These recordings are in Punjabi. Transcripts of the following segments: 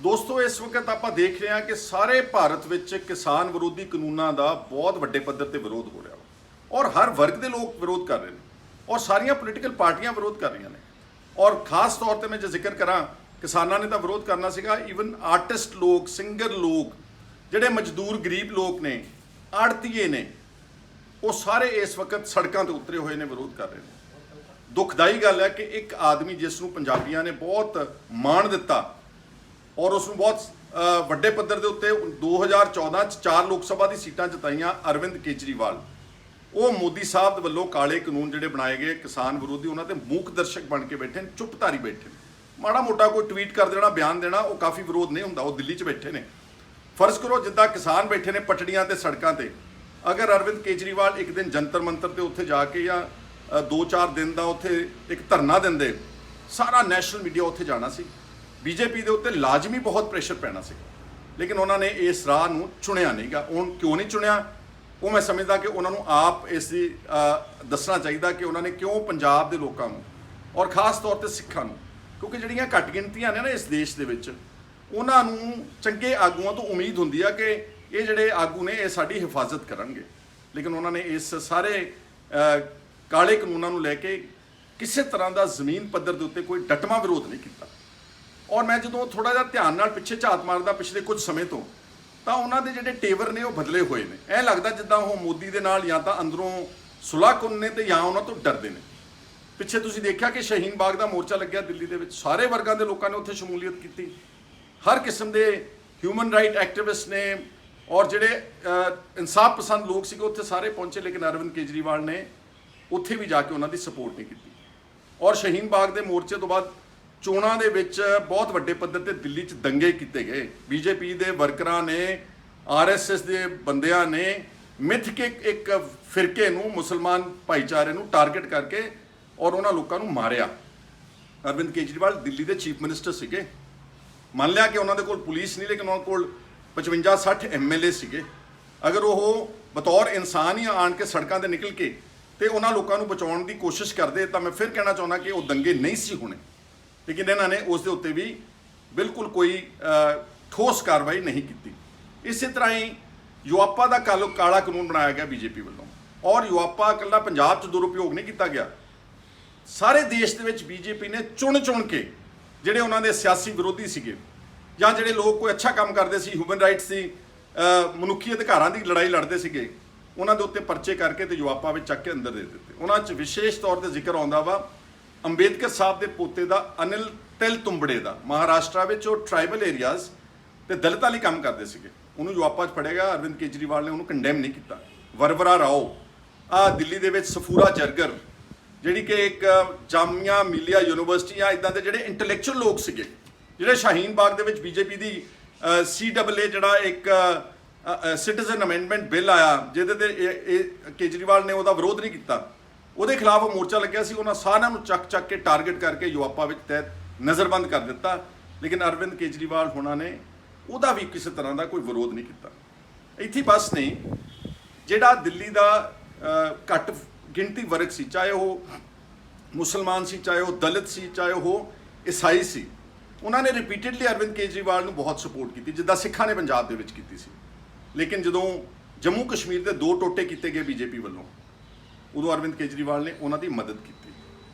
ਦੋਸਤੋ ਇਸ ਵਕਤ ਆਪਾਂ ਦੇਖ ਰਹੇ ਹਾਂ ਕਿ ਸਾਰੇ ਭਾਰਤ ਵਿੱਚ ਕਿਸਾਨ ਵਿਰੋਧੀ ਕਾਨੂੰਨਾਂ ਦਾ ਬਹੁਤ ਵੱਡੇ ਪੱਧਰ ਤੇ ਵਿਰੋਧ ਹੋ ਰਿਹਾ ਔਰ ਹਰ ਵਰਗ ਦੇ ਲੋਕ ਵਿਰੋਧ ਕਰ ਰਹੇ ਨੇ ਔਰ ਸਾਰੀਆਂ ਪੋਲੀਟੀਕਲ ਪਾਰਟੀਆਂ ਵਿਰੋਧ ਕਰ ਰਹੀਆਂ ਨੇ ਔਰ ਖਾਸ ਤੌਰ ਤੇ ਮੈਂ ਜੇ ਜ਼ਿਕਰ ਕਰਾਂ ਕਿਸਾਨਾਂ ਨੇ ਤਾਂ ਵਿਰੋਧ ਕਰਨਾ ਸੀਗਾ, ਈਵਨ ਆਰਟਿਸਟ ਲੋਕ, ਸਿੰਗਰ ਲੋਕ, ਜਿਹੜੇ ਮਜ਼ਦੂਰ ਗਰੀਬ ਲੋਕ ਨੇ, ਆੜਤੀਏ ਨੇ, ਉਹ ਸਾਰੇ ਇਸ ਵਕਤ ਸੜਕਾਂ ਤੇ ਉਤਰੇ ਹੋਏ ਨੇ, ਵਿਰੋਧ ਕਰ ਰਹੇ ਨੇ। ਦੁਖਦਾਈ ਗੱਲ ਹੈ ਕਿ ਇੱਕ ਆਦਮੀ ਜਿਸ ਨੂੰ ਪੰਜਾਬੀਆਂ ਨੇ ਬਹੁਤ ਮਾਣ ਦਿੱਤਾ ਔਰ ਉਸ ਨੂੰ ਬਹੁਤ ਵੱਡੇ ਪੱਧਰ ਦੇ ਉੱਤੇ 2014 ਚ 4 ਲੋਕ ਸਭਾ ਦੀ ਸੀਟਾਂ ਜਿਤਾਈਆਂ, ਅਰਵਿੰਦ ਕੇਜਰੀਵਾਲ, ਉਹ ਮੋਦੀ ਸਾਹਿਬ ਵੱਲੋਂ ਕਾਲੇ ਕਾਨੂੰਨ ਜਿਹੜੇ ਬਣਾਏ ਗਏ ਕਿਸਾਨ ਵਿਰੋਧੀ, ਉਹਨਾਂ ਤੇ ਮੂਕ ਦਰਸ਼ਕ ਬਣ ਕੇ ਬੈਠੇ ਨੇ, ਚੁੱਪਧਾਰੀ ਬੈਠੇ ਨੇ। ਮਾੜਾ ਮੋਟਾ ਕੋਈ ਟਵੀਟ ਕਰ ਦੇਣਾ, ਬਿਆਨ ਦੇਣਾ, ਉਹ ਕਾਫੀ ਵਿਰੋਧ ਨਹੀਂ ਹੁੰਦਾ। ਉਹ ਦਿੱਲੀ 'ਚ ਬੈਠੇ ਨੇ। ਫਰਜ਼ ਕਰੋ ਜਿੱਦਾਂ ਕਿਸਾਨ ਬੈਠੇ ਨੇ ਪਟੜੀਆਂ ਤੇ, ਸੜਕਾਂ ਤੇ, ਅਗਰ ਅਰਵਿੰਦ ਕੇਜਰੀਵਾਲ ਇੱਕ ਦਿਨ ਜੰਤਰ ਮੰਤਰ ਤੇ ਉੱਥੇ ਜਾ ਕੇ ਜਾਂ 2-4 ਦਿਨ ਦਾ ਉੱਥੇ ਇੱਕ ਧਰਨਾ ਦਿੰਦੇ, ਸਾਰਾ ਨੈਸ਼ਨਲ ਮੀਡੀਆ ਉੱਥੇ ਜਾਣਾ ਸੀ। ਬੀਜੇਪੀ ਦੇ ਉੱਤੇ ਲਾਜ਼ਮੀ ਬਹੁਤ ਪ੍ਰੈਸ਼ਰ ਪੈਣਾ ਸੀ, ਲੇਕਿਨ ਉਹਨਾਂ ਨੇ ਇਸ ਰਾਹ ਨੂੰ ਚੁਣਿਆ ਨਹੀਂਗਾ। ਉਹ ਕਿਉਂ ਨਹੀਂ ਚੁਣਿਆ, ਉਹ ਮੈਂ ਸਮਝਦਾ ਕਿ ਉਹਨਾਂ ਨੂੰ ਆਪ ਇਸ ਦੀ ਦੱਸਣਾ ਚਾਹੀਦਾ ਕਿ ਉਹਨਾਂ ਨੇ ਕਿਉਂ ਪੰਜਾਬ ਦੇ ਲੋਕਾਂ ਨੂੰ ਔਰ ਖਾਸ ਤੌਰ ਤੇ ਸਿੱਖਾਂ ਨੂੰ, ਕਿਉਂਕਿ ਜਿਹੜੀਆਂ ਘੱਟ ਗਿਣਤੀਆਂ ਨੇ ਨਾ ਇਸ ਦੇਸ਼ ਦੇ ਵਿੱਚ, ਉਹਨਾਂ ਨੂੰ ਚੰਗੇ ਆਗੂਆਂ ਤੋਂ ਉਮੀਦ ਹੁੰਦੀ ਆ ਕਿ ਇਹ ਜਿਹੜੇ ਆਗੂ ਨੇ ਇਹ ਸਾਡੀ ਹਿਫਾਜ਼ਤ ਕਰਨਗੇ, ਲੇਕਿਨ ਉਹਨਾਂ ਨੇ ਇਸ ਸਾਰੇ ਕਾਲੇ ਕਾਨੂੰਨਾਂ ਨੂੰ ਲੈ ਕੇ ਕਿਸੇ ਤਰ੍ਹਾਂ ਦਾ ਜ਼ਮੀਨ ਪੱਧਰ ਦੇ ਉੱਤੇ ਕੋਈ ਡਟਵਾਂ ਵਿਰੋਧ ਨਹੀਂ ਕੀਤਾ। ਔਰ ਮੈਂ ਜਦੋਂ ਥੋੜਾ ਜਿਹਾ ਧਿਆਨ ਨਾਲ ਪਿੱਛੇ ਝਾਤ ਮਾਰਦਾ ਪਿਛਲੇ ਕੁਝ ਸਮੇਂ ਤੋਂ, ਤਾਂ ਉਹਨਾਂ ਦੇ ਜਿਹੜੇ ਟੇਵਰ ਨੇ ਉਹ ਬਦਲੇ ਹੋਏ ਨੇ। ਐਂ ਲੱਗਦਾ ਜਿੱਦਾਂ ਉਹ ਮੋਦੀ ਦੇ ਨਾਲ ਜਾਂ ਤਾਂ ਅੰਦਰੋਂ ਸੁਲਾਹਕੁੰਨ ਨੇ ਤੇ ਜਾਂ ਉਹਨਾਂ ਤੋਂ ਡਰਦੇ ਨੇ। ਪਿੱਛੇ ਤੁਸੀਂ ਦੇਖਿਆ ਕਿ ਸ਼ਹੀਨ ਬਾਗ ਦਾ ਮੋਰਚਾ ਲੱਗਿਆ ਦਿੱਲੀ ਦੇ ਵਿੱਚ, ਸਾਰੇ ਵਰਗਾਂ ਦੇ ਲੋਕਾਂ ਨੇ ਉੱਥੇ ਸ਼ਮੂਲੀਅਤ ਕੀਤੀ, ਹਰ ਕਿਸਮ ਦੇ ਹਿਊਮਨ ਰਾਈਟ ਐਕਟਿਵਿਸਟ ਨੇ ਔਰ ਜਿਹੜੇ ਇਨਸਾਫ ਪਸੰਦ ਲੋਕ ਸੀਗੇ ਉੱਥੇ ਸਾਰੇ ਪਹੁੰਚੇ, ਲੇਕਿਨ ਅਰਵਿੰਦ ਕੇਜਰੀਵਾਲ ਨੇ ਉੱਥੇ ਵੀ ਜਾ ਕੇ ਉਹਨਾਂ ਦੀ ਸਪੋਰਟ ਨਹੀਂ ਕੀਤੀ। ਔਰ ਸ਼ਹੀਨ ਬਾਗ ਦੇ ਮੋਰਚੇ ਤੋਂ ਬਾਅਦ ਚੋਣਾਂ ਦੇ ਵਿੱਚ ਬਹੁਤ ਵੱਡੇ ਪੱਧਰ ਤੇ ਦਿੱਲੀ 'ਚ ਦੰਗੇ ਕੀਤੇ ਗਏ। ਬੀਜੇਪੀ ਦੇ ਵਰਕਰਾਂ ਨੇ, ਆਰਐਸਐਸ ਦੇ ਬੰਦਿਆਂ ਨੇ ਮਿੱਥ ਕੇ ਇੱਕ ਫਿਰਕੇ ਨੂੰ, ਮੁਸਲਮਾਨ ਭਾਈਚਾਰੇ ਨੂੰ ਟਾਰਗੇਟ ਕਰਕੇ ਔਰ ਉਹਨਾਂ ਲੋਕਾਂ ਨੂੰ ਮਾਰਿਆ। ਅਰਵਿੰਦ ਕੇਜਰੀਵਾਲ ਦਿੱਲੀ ਦੇ ਚੀਫ ਮਿਨਿਸਟਰ ਸੀਗੇ, ਮੰਨ ਲਿਆ ਕਿ ਉਹਨਾਂ ਦੇ ਕੋਲ ਪੁਲਿਸ ਨਹੀਂ, ਲੇਕਿਨ ਉਹਨਾਂ ਕੋਲ 55-60 ਐਮਐਲਏ ਸੀਗੇ। ਅਗਰ ਉਹ ਬਤੌਰ ਇਨਸਾਨ ਹੀ ਆਣ ਕੇ ਸੜਕਾਂ ਤੇ ਨਿਕਲ ਕੇ ਤੇ ਉਹਨਾਂ ਲੋਕਾਂ ਨੂੰ ਬਚਾਉਣ ਦੀ ਕੋਸ਼ਿਸ਼ ਕਰਦੇ, ਤਾਂ ਮੈਂ ਫਿਰ ਕਹਿਣਾ ਚਾਹੁੰਦਾ ਕਿ ਉਹ ਦੰਗੇ ਨਹੀਂ ਸੀ ਹੋਣੇ, ਲੇਕਿਨ ਇਹਨਾਂ ਨੇ ਉਸ ਦੇ ਉੱਤੇ ਵੀ ਬਿਲਕੁਲ ਕੋਈ ਠੋਸ ਕਾਰਵਾਈ ਨਹੀਂ ਕੀਤੀ। ਇਸੇ ਤਰ੍ਹਾਂ ਹੀ ਯੂਆਪਾ ਦਾ ਕਾਲਾ ਕਾਨੂੰਨ ਬਣਾਇਆ ਗਿਆ ਬੀਜੇਪੀ ਵੱਲੋਂ, ਔਰ ਯੂਆਪਾ ਇਕੱਲਾ ਪੰਜਾਬ 'ਚ ਦੁਰਉਪਯੋਗ ਨਹੀਂ ਕੀਤਾ ਗਿਆ, ਸਾਰੇ ਦੇਸ਼ ਦੇ ਵਿੱਚ ਬੀਜੇਪੀ ਨੇ ਚੁਣ ਕੇ ਜਿਹੜੇ ਉਹਨਾਂ ਦੇ ਸਿਆਸੀ ਵਿਰੋਧੀ ਸੀਗੇ ਜਾਂ ਜਿਹੜੇ ਲੋਕ ਕੋਈ ਅੱਛਾ ਕੰਮ ਕਰਦੇ ਸੀ, ਹਿਊਮਨ ਰਾਈਟਸ ਦੀ, ਮਨੁੱਖੀ ਅਧਿਕਾਰਾਂ ਦੀ ਲੜਾਈ ਲੜਦੇ ਸੀਗੇ, ਉਹਨਾਂ ਦੇ ਉੱਤੇ ਪਰਚੇ ਕਰਕੇ ਤੇ ਯੂਆਪਾ ਵਿੱਚ ਚੱਕ ਕੇ ਅੰਦਰ ਦੇ ਦਿੱਤੇ। ਉਹਨਾਂ 'ਚ ਵਿਸ਼ੇਸ਼ ਤੌਰ ਤੇ ਜ਼ਿਕਰ ਆਉਂਦਾ ਵਾ ਅੰਬੇਦਕਰ ਸਾਹਿਬ ਦੇ ਪੋਤੇ ਦਾ, ਅਨਿਲ ਤਿਲ ਤੁੰਬੜੇ ਦਾ। ਮਹਾਰਾਸ਼ਟਰ ਵਿੱਚ ਉਹ ਟ੍ਰਾਈਬਲ ਏਰੀਆਜ਼ ਤੇ ਦਲਿਤਾਂ ਲਈ ਕੰਮ ਕਰਦੇ ਸੀਗੇ, ਉਹਨੂੰ ਯੂਆਪਾ 'ਚ ਫੜਿਆ ਗਿਆ। ਅਰਵਿੰਦ ਕੇਜਰੀਵਾਲ ਨੇ ਉਹਨੂੰ ਕੰਡੈਮ ਨਹੀਂ ਕੀਤਾ। ਵਰਵਰਾ ਰਾਓ, ਦਿੱਲੀ ਦੇ ਵਿੱਚ ਸਫੂਰਾ ਜਰਗਰ, ਜਿਹੜੀ ਕਿ ਇੱਕ ਜਾਮੀਆ ਮਿਲੀਆ ਯੂਨੀਵਰਸਿਟੀ ਆ, ਇੱਦਾਂ ਦੇ ਜਿਹੜੇ ਇੰਟੈਲੈਕਚੁਅਲ ਲੋਕ ਸੀਗੇ, ਜਿਹੜੇ ਸ਼ਾਹੀਨ ਬਾਗ ਦੇ ਵਿੱਚ ਬੀਜੇਪੀ ਦੀ CAA ਜਿਹੜਾ ਇੱਕ ਸਿਟੀਜ਼ਨ ਅਮੈਂਡਮੈਂਟ ਬਿੱਲ ਆਇਆ, ਜਿਹਦੇ ਤੇ ਕੇਜਰੀਵਾਲ ਨੇ ਉਹਦਾ ਵਿਰੋਧ ਨਹੀਂ ਕੀਤਾ, ਉਹਦੇ ਖਿਲਾਫ ਮੋਰਚਾ ਲੱਗਿਆ ਸੀ, ਉਹਨਾਂ ਸਾਰਿਆਂ ਨੂੰ ਚੱਕ ਕੇ ਟਾਰਗੇਟ ਕਰਕੇ ਯੂਆਪਾ ਵਿੱਚ ਤਹਿਤ ਨਜ਼ਰਬੰਦ ਕਰ ਦਿੱਤਾ, ਲੇਕਿਨ ਅਰਵਿੰਦ ਕੇਜਰੀਵਾਲ ਹੋਣਾ ਨੇ ਉਹਦਾ ਵੀ ਕਿਸੇ ਤਰ੍ਹਾਂ ਦਾ ਕੋਈ ਵਿਰੋਧ ਨਹੀਂ ਕੀਤਾ। ਇੱਥੇ ਬਸ ਨਹੀਂ, ਜਿਹੜਾ ਦਿੱਲੀ ਦਾ ਘੱਟ ਗਿਣਤੀ ਵਰਗ ਸੀ, ਚਾਹੇ ਉਹ ਮੁਸਲਮਾਨ ਸੀ, ਚਾਹੇ ਉਹ ਦਲਿਤ ਸੀ, ਚਾਹੇ ਉਹ ਈਸਾਈ ਸੀ, ਉਹਨਾਂ ਨੇ ਰਿਪੀਟਡਲੀ ਅਰਵਿੰਦ ਕੇਜਰੀਵਾਲ ਨੂੰ ਬਹੁਤ ਸਪੋਰਟ ਕੀਤੀ, ਜਿੱਦਾਂ ਸਿੱਖਾਂ ਨੇ ਪੰਜਾਬ ਦੇ ਵਿੱਚ ਕੀਤੀ ਸੀ। ਲੇਕਿਨ ਜਦੋਂ ਜੰਮੂ ਕਸ਼ਮੀਰ ਦੇ 2 ਟੋਟੇ ਕੀਤੇ ਗਏ ਬੀਜੇਪੀ ਵੱਲੋਂ, ਉਦੋਂ ਅਰਵਿੰਦ ਕੇਜਰੀਵਾਲ ਨੇ ਉਹਨਾਂ ਦੀ ਮਦਦ ਕੀਤੀ।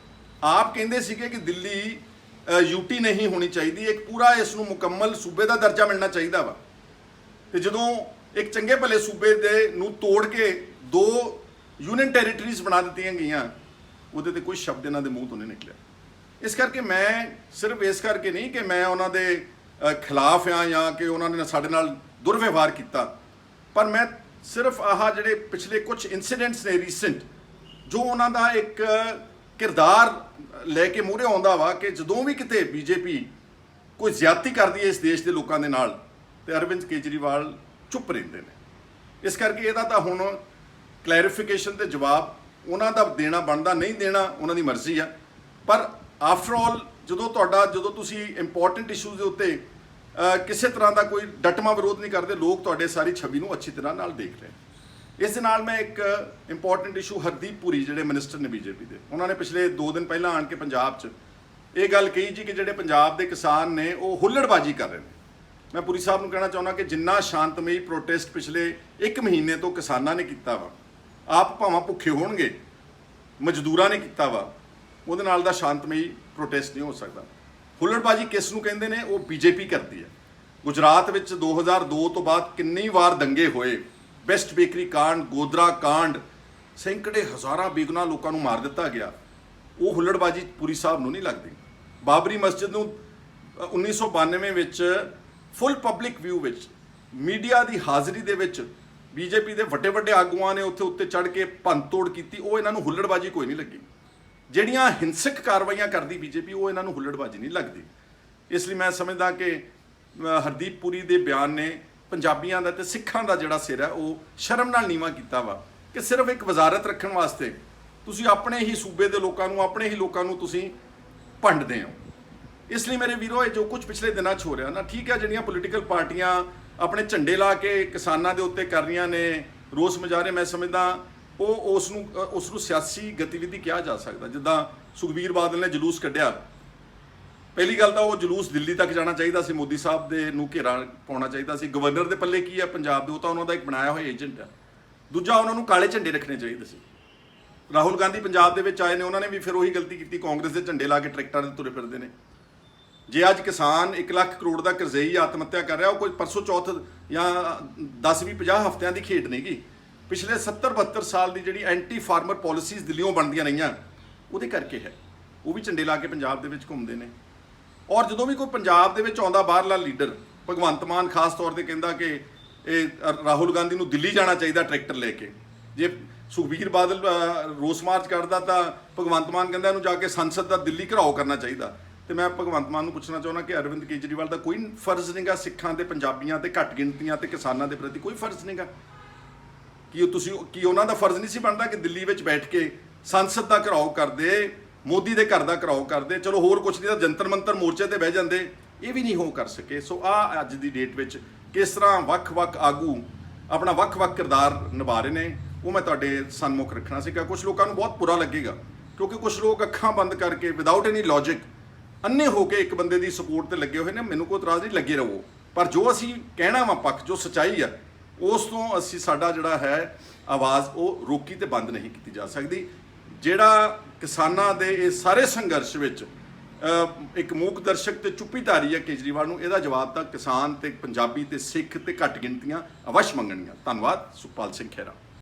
ਆਪ ਕਹਿੰਦੇ ਸੀਗੇ ਕਿ ਦਿੱਲੀ ਯੂਟੀ ਨਹੀਂ ਹੋਣੀ ਚਾਹੀਦੀ, ਇੱਕ ਪੂਰਾ ਇਸ ਨੂੰ ਮੁਕੰਮਲ ਸੂਬੇ ਦਾ ਦਰਜਾ ਮਿਲਣਾ ਚਾਹੀਦਾ ਵਾ। ਤੇ ਜਦੋਂ ਇੱਕ ਚੰਗੇ ਭਲੇ ਸੂਬੇ ਦੇ ਨੂੰ ਤੋੜ ਕੇ 2 ਯੂਨੀਅਨ ਟੈਰੀਟਰੀਜ਼ ਬਣਾ ਦਿੱਤੀਆਂ ਗਈਆਂ, ਉਹਦੇ ਤੇ ਕੋਈ ਸ਼ਬਦ ਇਹਨਾਂ ਦੇ ਮੂੰਹ ਤੋਂ ਨਹੀਂ ਨਿਕਲਿਆ। ਇਸ ਕਰਕੇ ਮੈਂ ਸਿਰਫ ਇਸ ਕਰਕੇ ਨਹੀਂ ਕਿ ਮੈਂ ਉਹਨਾਂ ਦੇ ਖਿਲਾਫ ਆ ਜਾਂ ਕਿ ਉਹਨਾਂ ਨੇ ਸਾਡੇ ਨਾਲ ਦੁਰਵਿਵਹਾਰ ਕੀਤਾ, ਪਰ ਮੈਂ ਸਿਰਫ ਜਿਹੜੇ ਪਿਛਲੇ ਕੁਝ ਇਨਸੀਡੈਂਟਸ ਨੇ ਰੀਸੈਂਟ, ਜੋ ਉਹਨਾਂ ਦਾ ਇੱਕ ਕਿਰਦਾਰ ਲੈ ਕੇ ਮੂਹਰੇ ਆਉਂਦਾ ਵਾ ਕਿ ਜਦੋਂ ਵੀ ਕਿਤੇ ਬੀਜੇਪੀ ਕੋਈ ਜ਼ਿਆਦਤੀ ਕਰਦੀ ਹੈ ਇਸ ਦੇਸ਼ ਦੇ ਲੋਕਾਂ ਦੇ ਨਾਲ, ਤੇ ਅਰਵਿੰਦ ਕੇਜਰੀਵਾਲ ਚੁੱਪ ਰਹਿੰਦੇ ਨੇ। ਇਸ ਕਰਕੇ ਇਹਦਾ ਤਾਂ ਹੁਣ ਕਲੈਰੀਫਿਕੇਸ਼ਨ ਤੇ ਜਵਾਬ ਉਹਨਾਂ ਦਾ ਦੇਣਾ ਬਣਦਾ, ਨਹੀਂ ਦੇਣਾ ਉਹਨਾਂ ਦੀ ਮਰਜ਼ੀ ਆ। ਪਰ ਆਫਟਰ ਆਲ ਜਦੋਂ ਤੁਸੀਂ ਇੰਪੋਰਟੈਂਟ ਇਸ਼ੂਜ਼ ਦੇ ਉੱਤੇ ਕਿਸੇ ਤਰ੍ਹਾਂ ਦਾ ਕੋਈ ਡਟਵਾਂ ਵਿਰੋਧ ਨਹੀਂ ਕਰਦੇ, ਲੋਕ ਤੁਹਾਡੇ ਸਾਰੀ ਛਵੀ ਨੂੰ ਅੱਛੀ ਤਰ੍ਹਾਂ ਨਾਲ ਦੇਖ ਰਹੇ। ਇਸ ਦੇ ਨਾਲ ਮੈਂ ਇੱਕ ਇੰਪੋਰਟੈਂਟ ਇਸ਼ੂ, ਹਰਦੀਪ ਪੁਰੀ ਜਿਹੜੇ ਮਿਨਿਸਟਰ ਨੇ ਬੀਜੇਪੀ ਦੇ, ਉਹਨਾਂ ਨੇ ਪਿਛਲੇ 2 ਦਿਨ ਪਹਿਲਾਂ ਆਣ ਕੇ ਪੰਜਾਬ 'ਚ ਇਹ ਗੱਲ ਕਹੀ ਜੀ ਕਿ ਜਿਹੜੇ ਪੰਜਾਬ ਦੇ ਕਿਸਾਨ ਨੇ ਉਹ ਹੁੱਲੜਬਾਜ਼ੀ ਕਰ ਰਹੇ ਨੇ, ਮੈਂ ਪੁਰੀ ਸਾਹਿਬ ਨੂੰ ਕਹਿਣਾ ਚਾਹੁੰਦਾ ਕਿ ਜਿੰਨਾ ਸ਼ਾਂਤਮਈ ਪ੍ਰੋਟੈਸਟ ਪਿਛਲੇ 1 ਮਹੀਨੇ ਤੋਂ ਕਿਸਾਨਾਂ ਨੇ ਕੀਤਾ ਵਾ, ਆਪ ਭਾਵੇਂ ਭੁੱਖੇ ਹੋਣਗੇ, ਮਜ਼ਦੂਰਾਂ ਨੇ ਕੀਤਾ ਵਾ, ਉਹਦੇ ਨਾਲ ਦਾ ਸ਼ਾਂਤਮਈ ਪ੍ਰੋਟੈਸਟ ਨਹੀਂ ਹੋ ਸਕਦਾ। ਹੁੱਲੜਬਾਜੀ ਕਿਸ ਨੂੰ ਕਹਿੰਦੇ ਨੇ? ਉਹ ਬੀਜੇਪੀ ਕਰਦੀ ਹੈ। ਗੁਜਰਾਤ ਵਿੱਚ 2002 ਤੋਂ ਬਾਅਦ ਕਿੰਨੀ ਵਾਰ ਦੰਗੇ ਹੋਏ, ਬੈਸਟ ਬੇਕਰੀ ਕਾਂਡ, ਗੋਦਰਾ ਕਾਂਡ, ਸੈਂਕੜੇ ਹਜ਼ਾਰਾਂ ਬੇਗੁਨਾਹ ਲੋਕਾਂ ਨੂੰ ਮਾਰ ਦਿੱਤਾ ਗਿਆ। ਉਹ ਹੁੱਲੜਬਾਜੀ ਪੁਰੀ ਸਾਹਿਬ ਨੂੰ ਨਹੀਂ ਲੱਗਦੀ। ਬਾਬਰੀ ਮਸਜਿਦ ਨੂੰ 1992 ਵਿੱਚ ਫੁੱਲ ਪਬਲਿਕ ਵਿਊ ਵਿੱਚ ਮੀਡੀਆ ਦੀ ਹਾਜ਼ਰੀ ਦੇ ਵਿੱਚ ਬੀਜੇਪੀ ਦੇ ਵੱਡੇ ਵੱਡੇ ਆਗੂਆਂ ਨੇ ਉੱਤੇ ਚੜ੍ਹ ਕੇ ਭੰਨਤੋੜ ਕੀਤੀ। ਉਹ ਇਹਨਾਂ ਨੂੰ ਹੁੱਲੜਬਾਜੀ ਕੋਈ ਨਹੀਂ ਲੱਗੀ। ਜਿਹੜੀਆਂ ਹਿੰਸਕ ਕਾਰਵਾਈਆਂ ਕਰਦੀ ਬੀਜੇਪੀ, ਉਹ ਇਹਨਾਂ ਨੂੰ ਹੁੱਲੜਬਾਜੀ ਨਹੀਂ ਲੱਗਦੀ। ਇਸ ਲਈ ਮੈਂ ਸਮਝਦਾ ਕਿ ਹਰਦੀਪ ਪੁਰੀ ਦੇ ਬਿਆਨ ਨੇ ਪੰਜਾਬੀਆਂ ਦਾ ਤੇ ਸਿੱਖਾਂ ਦਾ ਜਿਹੜਾ ਸਿਰ ਹੈ ਉਹ ਸ਼ਰਮ ਨਾਲ ਨੀਵਾਂ ਕੀਤਾ ਵਾ ਕਿ ਸਿਰਫ ਇੱਕ ਵਜ਼ਾਰਤ ਰੱਖਣ ਵਾਸਤੇ ਤੁਸੀਂ ਆਪਣੇ ਹੀ ਸੂਬੇ ਦੇ ਲੋਕਾਂ ਨੂੰ, ਆਪਣੇ ਹੀ ਲੋਕਾਂ ਨੂੰ ਤੁਸੀਂ ਭੰਡਦੇ ਹੋ। ਇਸ ਲਈ ਮੇਰੇ ਵੀਰੋ, ਇਹ ਜੋ ਕੁਝ ਪਿਛਲੇ ਦਿਨਾਂ 'ਚ ਹੋ ਰਿਹਾ ਨਾ, ਠੀਕ ਹੈ, ਜਿਹੜੀਆਂ ਪੋਲੀਟੀਕਲ ਪਾਰਟੀਆਂ ਆਪਣੇ ਝੰਡੇ ਲਾ ਕੇ ਕਿਸਾਨਾਂ ਦੇ ਉੱਤੇ ਕਰ ਰਹੀਆਂ ਨੇ ਰੋਸ ਮੁਜ਼ਾਹਰੇ, ਮੈਂ ਸਮਝਦਾ ਉਹ ਉਸ ਨੂੰ ਸਿਆਸੀ ਗਤੀਵਿਧੀ ਕਿਹਾ ਜਾ ਸਕਦਾ। ਜਿੱਦਾਂ ਸੁਖਬੀਰ ਬਾਦਲ ਨੇ ਜਲੂਸ ਕੱਢਿਆ, ਪਹਿਲੀ ਗੱਲ ਤਾਂ ਉਹ ਜਲੂਸ ਦਿੱਲੀ ਤੱਕ ਜਾਣਾ ਚਾਹੀਦਾ ਸੀ, ਮੋਦੀ ਸਾਹਿਬ ਦੇ ਨੂੰ ਘੇਰਾ ਪਾਉਣਾ ਚਾਹੀਦਾ ਸੀ। ਗਵਰਨਰ ਦੇ ਪੱਲੇ ਕੀ ਹੈ ਪੰਜਾਬ ਦੇ? ਉਹ ਤਾਂ ਉਹਨਾਂ ਦਾ ਇੱਕ ਬਣਾਇਆ ਹੋਇਆ ਏਜੰਟ ਹੈ। ਦੂਜਾ, ਉਹਨਾਂ ਨੂੰ ਕਾਲੇ ਝੰਡੇ ਰੱਖਣੇ ਚਾਹੀਦੇ ਸੀ। ਰਾਹੁਲ ਗਾਂਧੀ ਪੰਜਾਬ ਦੇ ਵਿੱਚ ਆਏ ਨੇ, ਉਹਨਾਂ ਨੇ ਵੀ ਫਿਰ ਉਹੀ ਗਲਤੀ ਕੀਤੀ, ਕਾਂਗਰਸ ਦੇ ਝੰਡੇ ਲਾ ਕੇ ਟਰੈਕਟਰਾਂ ਦੇ ਤੁਰੇ ਫਿਰਦੇ ਨੇ। ਜੇ ਅੱਜ ਕਿਸਾਨ 1 ਲੱਖ ਕਰੋੜ ਦਾ ਕਰਜ਼ਈ ਆਤਮ ਹੱਤਿਆ ਕਰ ਰਿਹਾ, ਉਹ ਕੋਈ ਪਰਸੋਂ ਚੌਥ ਜਾਂ 10-20-50 ਹਫ਼ਤਿਆਂ ਦੀ ਖੇਡ ਨਹੀਂ ਗੀ। ਪਿਛਲੇ 70-72 ਸਾਲ ਦੀ ਜਿਹੜੀ ਐਂਟੀ ਫਾਰਮਰ ਪਾਲਿਸੀਜ਼ ਦਿੱਲੀੋਂ ਬਣਦੀਆਂ ਰਹੀਆਂ, ਉਹਦੇ ਕਰਕੇ ਹੈ। ਉਹ ਵੀ ਝੰਡੇ ਲਾ ਕੇ ਪੰਜਾਬ ਦੇ ਵਿੱਚ ਘੁੰਮਦੇ ਨੇ। ਔਰ ਜਦੋਂ ਵੀ ਕੋਈ ਪੰਜਾਬ ਦੇ ਵਿੱਚ ਆਉਂਦਾ ਬਾਹਰਲਾ ਲੀਡਰ, ਭਗਵੰਤ ਮਾਨ ਖਾਸ ਤੌਰ ਤੇ ਕਹਿੰਦਾ ਕਿ ਇਹ ਰਾਹੁਲ ਗਾਂਧੀ ਨੂੰ ਦਿੱਲੀ ਜਾਣਾ ਚਾਹੀਦਾ ਟਰੈਕਟਰ ਲੈ ਕੇ। ਜੇ ਸੁਖਬੀਰ ਬਾਦਲ ਰੋਸ ਮਾਰਚ ਕਰਦਾ ਤਾਂ ਭਗਵੰਤ ਮਾਨ ਕਹਿੰਦਾ ਇਹਨੂੰ ਜਾ ਕੇ ਸੰਸਦ ਦਾ ਦਿੱਲੀ ਘਿਰਾਓ ਕਰਨਾ ਚਾਹੀਦਾ। ਤੇ ਮੈਂ ਭਗਵੰਤ ਮਾਨ ਨੂੰ ਪੁੱਛਣਾ ਚਾਹੁੰਦਾ ਕਿ ਅਰਵਿੰਦ ਕੇਜਰੀਵਾਲ ਦਾ ਕੋਈ ਫਰਜ਼ ਨਹੀਂਗਾ ਸਿੱਖਾਂ ਤੇ ਪੰਜਾਬੀਆਂ ਤੇ ਘੱਟ ਗਿਣਤੀਆਂ ਤੇ ਕਿਸਾਨਾਂ ਦੇ ਪ੍ਰਤੀ ਕੋਈ ਫਰਜ਼ ਨਹੀਂਗਾ? ਕੀ ਉਹਨਾਂ ਦਾ ਫਰਜ਼ ਨਹੀਂ ਸੀ ਬਣਦਾ ਕਿ ਦਿੱਲੀ ਵਿੱਚ ਬੈਠ ਕੇ ਸੰਸਦ ਦਾ ਘਿਰਾਓ ਕਰਦੇ, ਮੋਦੀ ਦੇ ਘਰ ਦਾ ਘਿਰਾਓ ਕਰਦੇ? ਚਲੋ ਹੋਰ ਕੁਛ ਨਹੀਂ ਤਾਂ ਜੰਤਰ ਮੰਤਰ ਮੋਰਚੇ ਤੇ ਬਹਿ ਜਾਂਦੇ। ਇਹ ਵੀ ਨਹੀਂ ਹੋ ਕਰ ਸਕੇ। ਸੋ ਆ ਅੱਜ ਦੀ ਡੇਟ ਵਿੱਚ ਕਿਸ ਤਰ੍ਹਾਂ ਵੱਖ-ਵੱਖ ਆਗੂ ਆਪਣਾ ਵੱਖ-ਵੱਖ ਕਿਰਦਾਰ ਨਿਭਾ ਰਹੇ ਨੇ, ਉਹ ਮੈਂ ਤੁਹਾਡੇ ਸਨਮੁਖ ਰੱਖਣਾ ਸੀਗਾ। ਕੁਝ ਲੋਕਾਂ ਨੂੰ ਬਹੁਤ ਬੁਰਾ ਲੱਗੇਗਾ ਕਿਉਂਕਿ ਕੁਝ ਲੋਕ ਅੱਖਾਂ ਬੰਦ ਕਰਕੇ ਵਿਦਆਊਟ ਐਨੀ ਲੌਜਿਕ ਅੰਨੇ ਹੋ ਕੇ ਇੱਕ ਬੰਦੇ ਦੀ ਸਪੋਰਟ ਤੇ ਲੱਗੇ ਹੋਏ ਨੇ। ਮੈਨੂੰ ਕੋਈ ਇਤਰਾਜ਼ ਨਹੀਂ, ਲੱਗੇ ਰਹੋ। ਪਰ ਜੋ ਅਸੀਂ ਕਹਿਣਾ ਵਾ ਪੱਖ, ਜੋ ਸੱਚਾਈ ਆ, ਉਸ ਤੋਂ ਸਾਡਾ ਜਿਹੜਾ ਹੈ ਆਵਾਜ਼ ਉਹ ਰੋਕੀ ਤੇ ਬੰਦ ਨਹੀਂ ਕੀਤੀ ਜਾ ਸਕਦੀ। ਜਿਹੜਾ ਕਿਸਾਨਾਂ ਦੇ ਇਹ ਸਾਰੇ ਸੰਘਰਸ਼ ਵਿੱਚ ਇੱਕ ਮੂਕ ਦਰਸ਼ਕ ਤੇ ਚੁੱਪੀ ਧਾਰੀ ਹੈ ਕੇਜਰੀਵਾਲ ਨੂੰ, ਇਹਦਾ ਜਵਾਬ ਤਾਂ ਕਿਸਾਨ ਤੇ ਪੰਜਾਬੀ ਤੇ ਸਿੱਖ ਤੇ ਘੱਟ ਗਿਣਤੀਆਂ ਅਵਸ਼ ਮੰਗਣੀਆਂ। ਧੰਨਵਾਦ। ਸੁਖਪਾਲ ਸਿੰਘ ਖਹਿਰਾ।